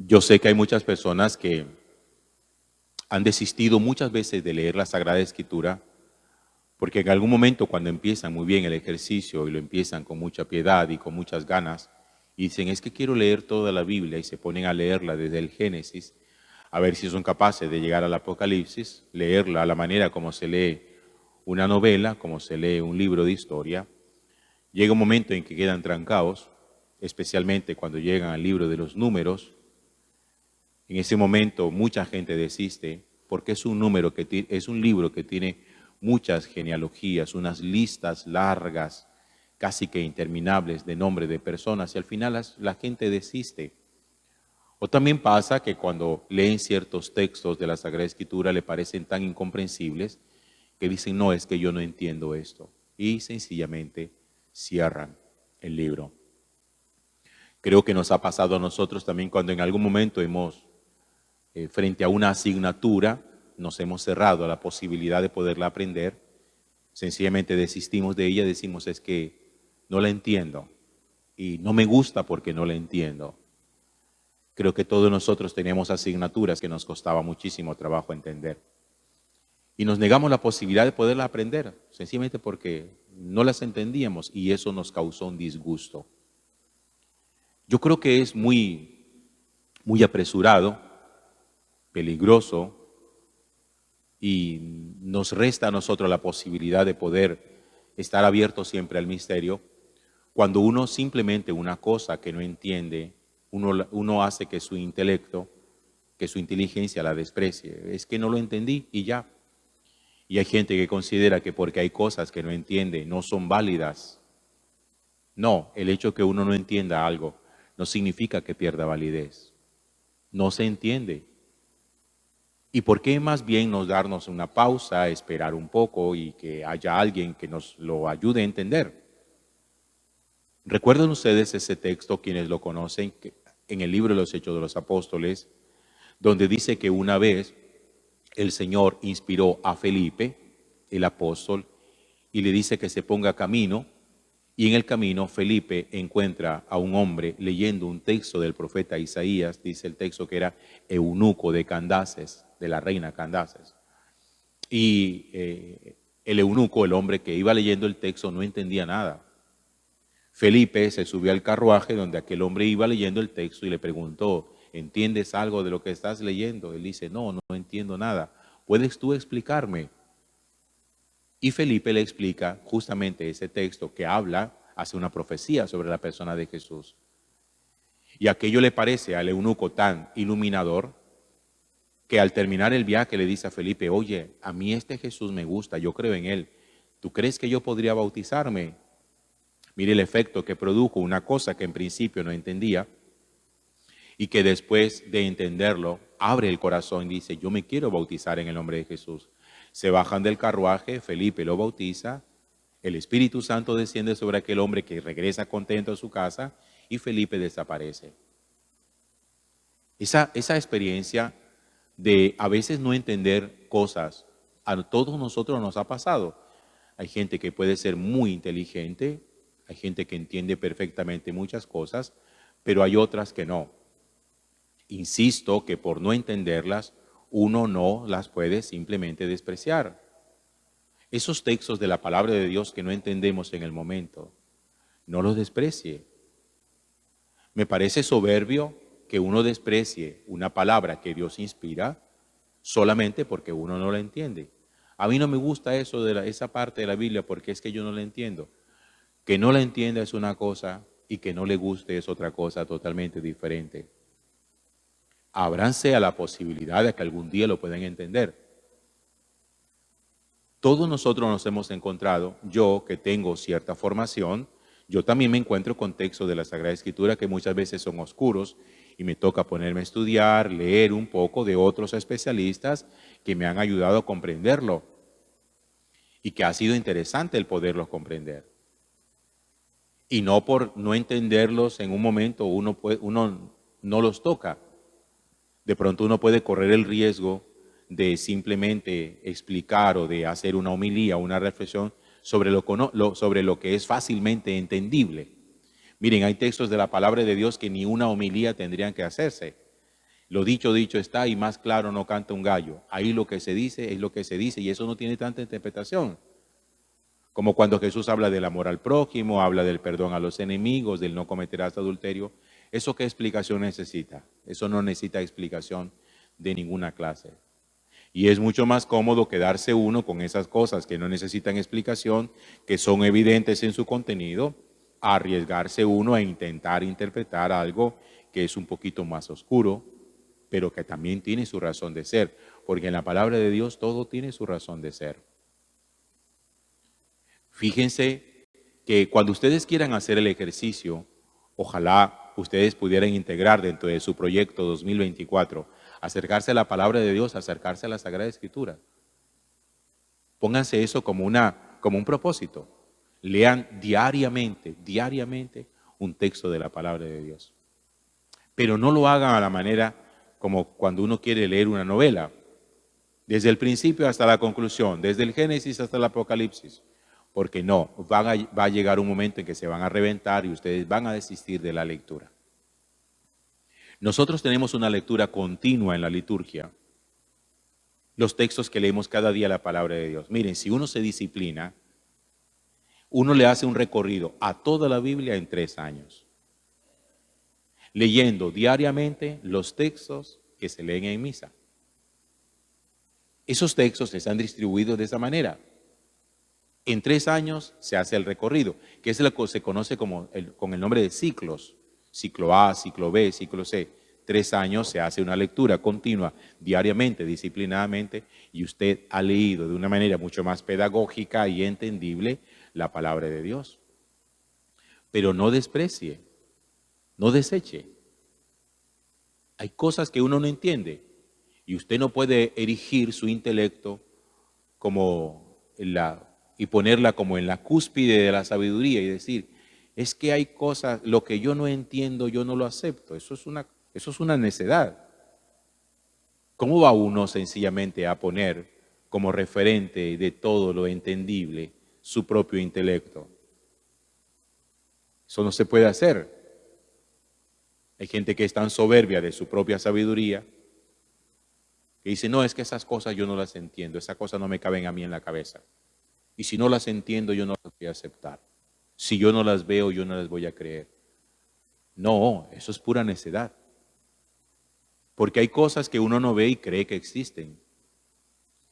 Yo sé que hay muchas personas que han desistido muchas veces de leer la Sagrada Escritura porque en algún momento cuando empiezan muy bien el ejercicio y lo empiezan con mucha piedad y con muchas ganas y dicen es que quiero leer toda la Biblia y se ponen a leerla desde el Génesis a ver si son capaces de llegar al Apocalipsis, leerla a la manera como se lee una novela, como se lee un libro de historia. Llega un momento en que quedan trancados, especialmente cuando llegan al libro de los números. En ese momento mucha gente desiste porque es un libro que tiene muchas genealogías, unas listas largas, casi que interminables de nombres de personas y al final la gente desiste. O también pasa que cuando leen ciertos textos de la Sagrada Escritura le parecen tan incomprensibles que dicen, no, es que yo no entiendo esto. Y sencillamente cierran el libro. Creo que nos ha pasado a nosotros también cuando en algún momento frente a una asignatura, nos hemos cerrado a la posibilidad de poderla aprender, sencillamente desistimos de ella, decimos es que no la entiendo y no me gusta porque no la entiendo. Creo que todos nosotros teníamos asignaturas que nos costaba muchísimo trabajo entender. Y nos negamos la posibilidad de poderla aprender, sencillamente porque no las entendíamos y eso nos causó un disgusto. Yo creo que es muy apresurado, peligroso, y nos resta a nosotros la posibilidad de poder estar abiertos siempre al misterio, cuando uno simplemente una cosa que no entiende, uno hace que su intelecto, que su inteligencia la desprecie. Es que no lo entendí y ya. Y hay gente que considera que porque hay cosas que no entiende no son válidas. No, el hecho que uno no entienda algo no significa que pierda validez. No se entiende. ¿Y por qué más bien no darnos una pausa, esperar un poco y que haya alguien que nos lo ayude a entender? ¿Recuerdan ustedes ese texto, quienes lo conocen, en el libro de los Hechos de los Apóstoles, donde dice que una vez el Señor inspiró a Felipe, el apóstol, y le dice que se ponga a camino, y en el camino Felipe encuentra a un hombre leyendo un texto del profeta Isaías, dice el texto que era eunuco de Candaces, de la reina Candaces. Y el eunuco, el hombre que iba leyendo el texto, no entendía nada. Felipe se subió al carruaje donde aquel hombre iba leyendo el texto y le preguntó, ¿entiendes algo de lo que estás leyendo? Él dice, no entiendo nada. ¿Puedes tú explicarme? Y Felipe le explica justamente ese texto que hace una profecía sobre la persona de Jesús. Y aquello le parece al eunuco tan iluminador que al terminar el viaje le dice a Felipe, oye, a mí este Jesús me gusta, yo creo en él. ¿Tú crees que yo podría bautizarme? Mire el efecto que produjo una cosa que en principio no entendía y que después de entenderlo abre el corazón y dice, yo me quiero bautizar en el nombre de Jesús. Se bajan del carruaje, Felipe lo bautiza, el Espíritu Santo desciende sobre aquel hombre que regresa contento a su casa y Felipe desaparece. Esa experiencia de a veces no entender cosas, a todos nosotros nos ha pasado. Hay gente que puede ser muy inteligente, hay gente que entiende perfectamente muchas cosas, pero hay otras que no. Insisto que por no entenderlas, uno no las puede simplemente despreciar. Esos textos de la palabra de Dios que no entendemos en el momento, no los desprecie. Me parece soberbio que uno desprecie una palabra que Dios inspira solamente porque uno no la entiende. A mí no me gusta eso de esa parte de la Biblia porque es que yo no la entiendo. Que no la entienda es una cosa y que no le guste es otra cosa totalmente diferente. Ábranse a la posibilidad de que algún día lo puedan entender. Todos nosotros nos hemos encontrado, yo que tengo cierta formación, yo también me encuentro con textos de la Sagrada Escritura que muchas veces son oscuros y me toca ponerme a estudiar, leer un poco de otros especialistas que me han ayudado a comprenderlo y que ha sido interesante el poderlos comprender. Y no por no entenderlos en un momento uno no los toca. De pronto uno puede correr el riesgo de simplemente explicar o de hacer una homilía, una reflexión sobre lo que es fácilmente entendible. Miren, hay textos de la palabra de Dios que ni una homilía tendrían que hacerse. Lo dicho, dicho está, y más claro no canta un gallo. Ahí lo que se dice es lo que se dice, y eso no tiene tanta interpretación. Como cuando Jesús habla del amor al prójimo, habla del perdón a los enemigos, del no cometerás adulterio. ¿Eso qué explicación necesita? Eso no necesita explicación de ninguna clase. Y es mucho más cómodo quedarse uno con esas cosas que no necesitan explicación, que son evidentes en su contenido, a arriesgarse uno a intentar interpretar algo que es un poquito más oscuro, pero que también tiene su razón de ser, porque en la palabra de Dios todo tiene su razón de ser. Fíjense que cuando ustedes quieran hacer el ejercicio, ojalá ustedes pudieran integrar dentro de su proyecto 2024, acercarse a la palabra de Dios, acercarse a la Sagrada Escritura. Pónganse eso como un propósito. Lean diariamente un texto de la palabra de Dios. Pero no lo hagan a la manera como cuando uno quiere leer una novela, desde el principio hasta la conclusión, desde el Génesis hasta el Apocalipsis. Porque no, va a llegar un momento en que se van a reventar y ustedes van a desistir de la lectura. Nosotros tenemos una lectura continua en la liturgia. Los textos que leemos cada día la palabra de Dios. Miren, si uno se disciplina, uno le hace un recorrido a toda la Biblia en 3 años. Leyendo diariamente los textos que se leen en misa. Esos textos están distribuidos de esa manera. En 3 años se hace el recorrido, que es lo que se conoce con el nombre de ciclos. Ciclo A, ciclo B, ciclo C. 3 años se hace una lectura continua, diariamente, disciplinadamente, y usted ha leído de una manera mucho más pedagógica y entendible la palabra de Dios. Pero no desprecie, no deseche. Hay cosas que uno no entiende y usted no puede erigir su intelecto y ponerla como en la cúspide de la sabiduría y decir, es que hay cosas, lo que yo no entiendo, yo no lo acepto. Eso es una necedad. ¿Cómo va uno sencillamente a poner como referente de todo lo entendible su propio intelecto? Eso no se puede hacer. Hay gente que es tan soberbia de su propia sabiduría que dice, no, es que esas cosas yo no las entiendo, esas cosas no me caben a mí en la cabeza. Y si no las entiendo, yo no las voy a aceptar. Si yo no las veo, yo no las voy a creer. No, eso es pura necedad. Porque hay cosas que uno no ve y cree que existen.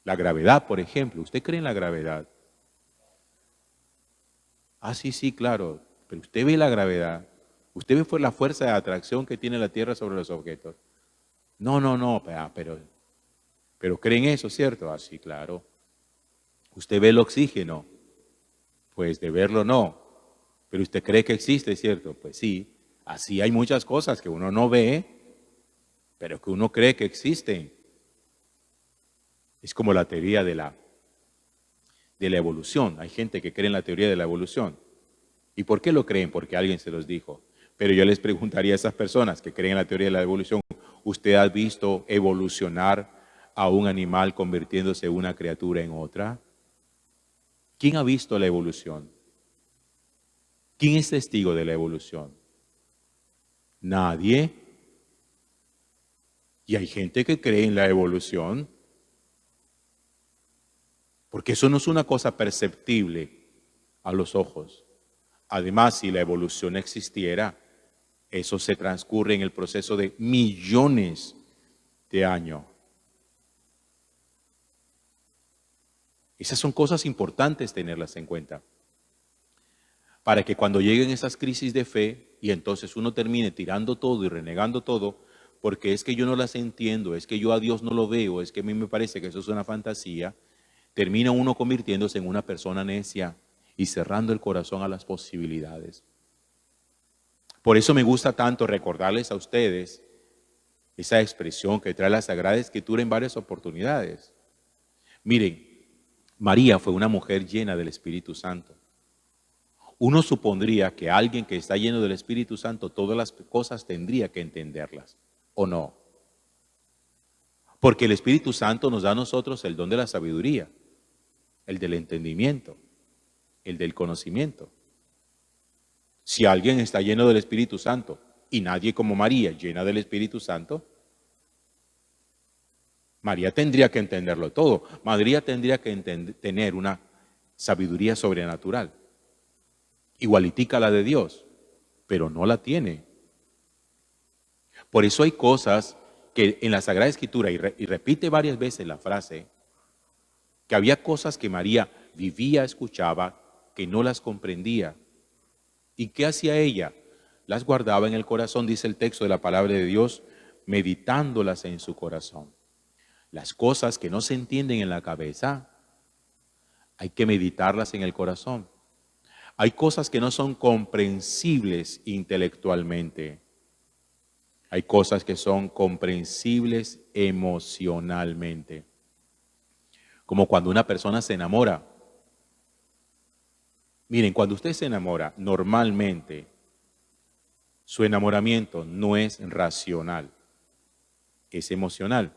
La gravedad, por ejemplo. ¿Usted cree en la gravedad? Ah, sí, claro. Pero usted ve la gravedad. Usted ve la fuerza de atracción que tiene la Tierra sobre los objetos. No, pero cree en eso, ¿cierto? Ah, sí, claro. Usted ve el oxígeno. Pues de verlo no. Pero usted cree que existe, ¿cierto? Pues sí. Así hay muchas cosas que uno no ve, pero que uno cree que existen. Es como la teoría de la evolución. Hay gente que cree en la teoría de la evolución. ¿Y por qué lo creen? Porque alguien se los dijo. Pero yo les preguntaría a esas personas que creen en la teoría de la evolución, ¿usted ha visto evolucionar a un animal convirtiéndose una criatura en otra? ¿Quién ha visto la evolución? ¿Quién es testigo de la evolución? Nadie. Y hay gente que cree en la evolución, porque eso no es una cosa perceptible a los ojos. Además, si la evolución existiera, eso se transcurre en el proceso de millones de años. Esas son cosas importantes tenerlas en cuenta. Para que cuando lleguen esas crisis de fe y entonces uno termine tirando todo y renegando todo, porque es que yo no las entiendo, es que yo a Dios no lo veo, es que a mí me parece que eso es una fantasía, termina uno convirtiéndose en una persona necia y cerrando el corazón a las posibilidades. Por eso me gusta tanto recordarles a ustedes esa expresión que trae la Sagrada Escritura en varias oportunidades. Miren, María fue una mujer llena del Espíritu Santo. Uno supondría que alguien que está lleno del Espíritu Santo, todas las cosas tendría que entenderlas, ¿o no? Porque el Espíritu Santo nos da a nosotros el don de la sabiduría, el del entendimiento, el del conocimiento. Si alguien está lleno del Espíritu Santo y nadie como María llena del Espíritu Santo, María tendría que entenderlo todo. María tendría que tener una sabiduría sobrenatural, igualitica a la de Dios, pero no la tiene. Por eso hay cosas que en la Sagrada Escritura, y repite varias veces la frase, que había cosas que María vivía, escuchaba, que no las comprendía. ¿Y qué hacía ella? Las guardaba en el corazón, dice el texto de la palabra de Dios, meditándolas en su corazón. Las cosas que no se entienden en la cabeza, hay que meditarlas en el corazón. Hay cosas que no son comprensibles intelectualmente. Hay cosas que son comprensibles emocionalmente. Como cuando una persona se enamora. Miren, cuando usted se enamora, normalmente su enamoramiento no es racional, es emocional.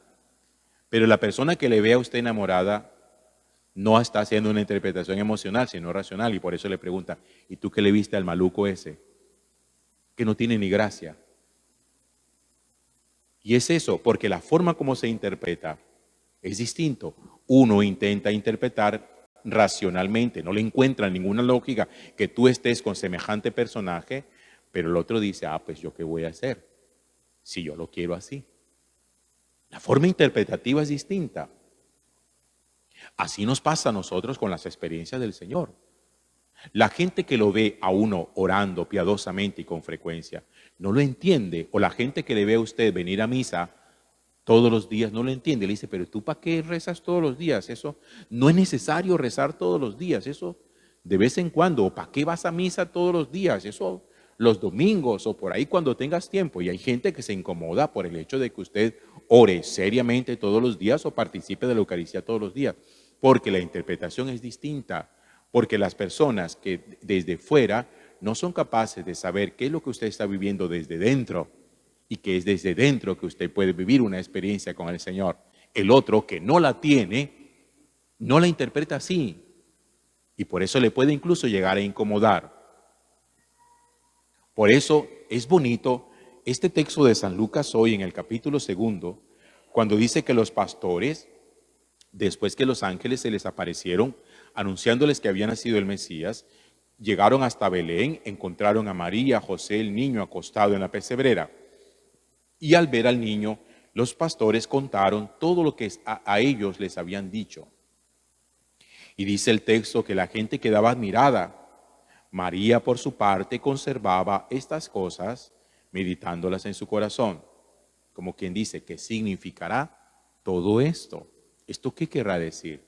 Pero la persona que le ve a usted enamorada no está haciendo una interpretación emocional, sino racional. Y por eso le pregunta, ¿y tú qué le viste al maluco ese? Que no tiene ni gracia. Y es eso, porque la forma como se interpreta es distinto. Uno intenta interpretar racionalmente, no le encuentra ninguna lógica que tú estés con semejante personaje, pero el otro dice, pues yo qué voy a hacer si yo lo quiero así. La forma interpretativa es distinta. Así nos pasa a nosotros con las experiencias del Señor. La gente que lo ve a uno orando piadosamente y con frecuencia, no lo entiende. O la gente que le ve a usted venir a misa todos los días, no lo entiende. Le dice, pero ¿tú para qué rezas todos los días? Eso no es necesario rezar todos los días. Eso de vez en cuando. ¿O para qué vas a misa todos los días? Eso los domingos o por ahí cuando tengas tiempo. Y hay gente que se incomoda por el hecho de que usted ore seriamente todos los días o participe de la Eucaristía todos los días. Porque la interpretación es distinta. Porque las personas que desde fuera no son capaces de saber qué es lo que usted está viviendo desde dentro y que es desde dentro que usted puede vivir una experiencia con el Señor. El otro que no la tiene, no la interpreta así y por eso le puede incluso llegar a incomodar. Por eso es bonito este texto de San Lucas hoy en el capítulo 2, cuando dice que los pastores, después que los ángeles se les aparecieron, anunciándoles que había nacido el Mesías, llegaron hasta Belén, encontraron a María, a José, el niño acostado en la pesebrera. Y al ver al niño, los pastores contaron todo lo que a ellos les habían dicho. Y dice el texto que la gente quedaba admirada. María, por su parte, conservaba estas cosas, meditándolas en su corazón. Como quien dice, ¿qué significará todo esto? ¿Esto qué querrá decir?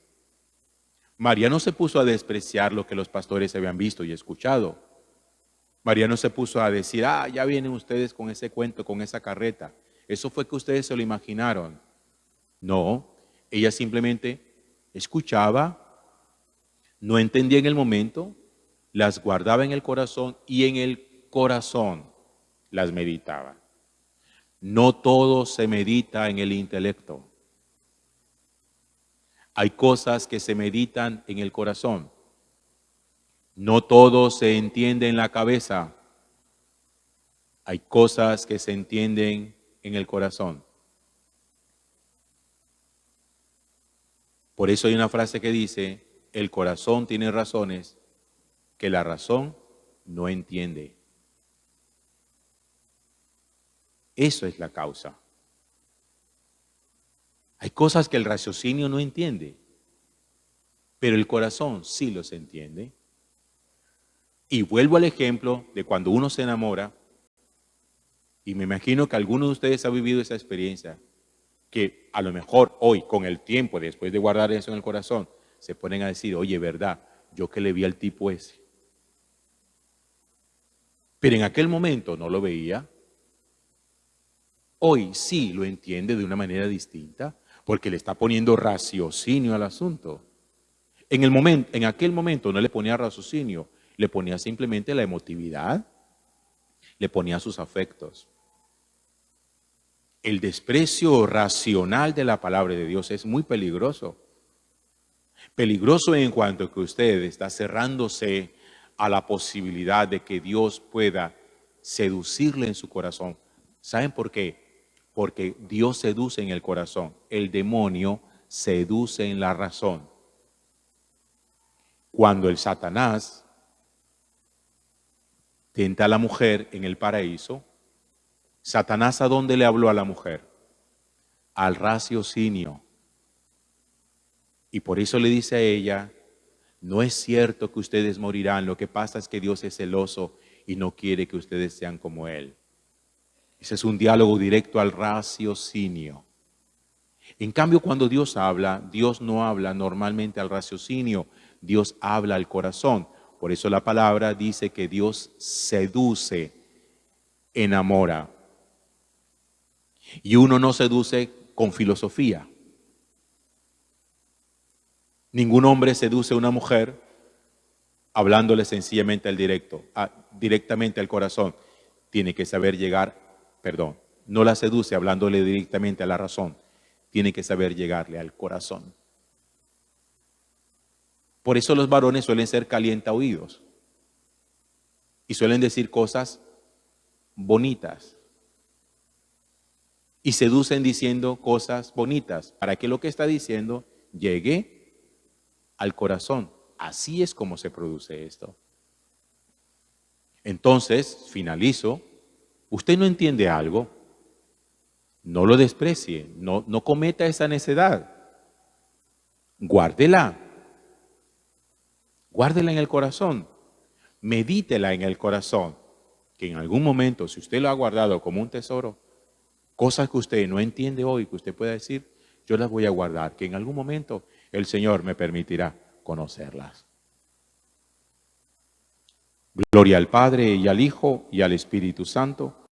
María no se puso a despreciar lo que los pastores habían visto y escuchado. María no se puso a decir, ya vienen ustedes con ese cuento, con esa carreta. Eso fue que ustedes se lo imaginaron. No, ella simplemente escuchaba, no entendía en el momento, las guardaba en el corazón y en el corazón las meditaba. No todo se medita en el intelecto. Hay cosas que se meditan en el corazón. No todo se entiende en la cabeza. Hay cosas que se entienden en el corazón. Por eso hay una frase que dice, el corazón tiene razones que la razón no entiende. Eso es la causa. Hay cosas que el raciocinio no entiende, pero el corazón sí los entiende. Y vuelvo al ejemplo de cuando uno se enamora, y me imagino que alguno de ustedes ha vivido esa experiencia, que a lo mejor hoy, con el tiempo, después de guardar eso en el corazón, se ponen a decir, oye, verdad, yo que le vi al tipo ese. Pero en aquel momento no lo veía. Hoy sí lo entiende de una manera distinta, porque le está poniendo raciocinio al asunto. En aquel momento no le ponía raciocinio, le ponía simplemente la emotividad, le ponía sus afectos. El desprecio racional de la palabra de Dios es muy peligroso. Peligroso en cuanto a que usted está cerrándose a la posibilidad de que Dios pueda seducirle en su corazón. ¿Saben por qué? porque Dios seduce en el corazón, el demonio seduce en la razón. Cuando el Satanás tenta a la mujer en el paraíso, Satanás, ¿a dónde le habló a la mujer? Al raciocinio. Y por eso le dice a ella, no es cierto que ustedes morirán, lo que pasa es que Dios es celoso y no quiere que ustedes sean como Él. Ese es un diálogo directo al raciocinio. En cambio, cuando Dios habla, Dios no habla normalmente al raciocinio, Dios habla al corazón. Por eso la palabra dice que Dios seduce, enamora. Y uno no seduce con filosofía. Ningún hombre seduce a una mujer hablándole sencillamente directamente al corazón. Tiene que saber no la seduce hablándole directamente a la razón. Tiene que saber llegarle al corazón. Por eso los varones suelen ser calientaoídos y suelen decir cosas bonitas y seducen diciendo cosas bonitas para que lo que está diciendo llegue al corazón. Así es como se produce esto. Entonces, finalizo. ¿Usted no entiende algo? No lo desprecie, no cometa esa necedad. Guárdela en el corazón, medítela en el corazón, que en algún momento, si usted lo ha guardado como un tesoro, cosas que usted no entiende hoy, que usted pueda decir, yo las voy a guardar, que en algún momento el Señor me permitirá conocerlas. Gloria al Padre y al Hijo y al Espíritu Santo,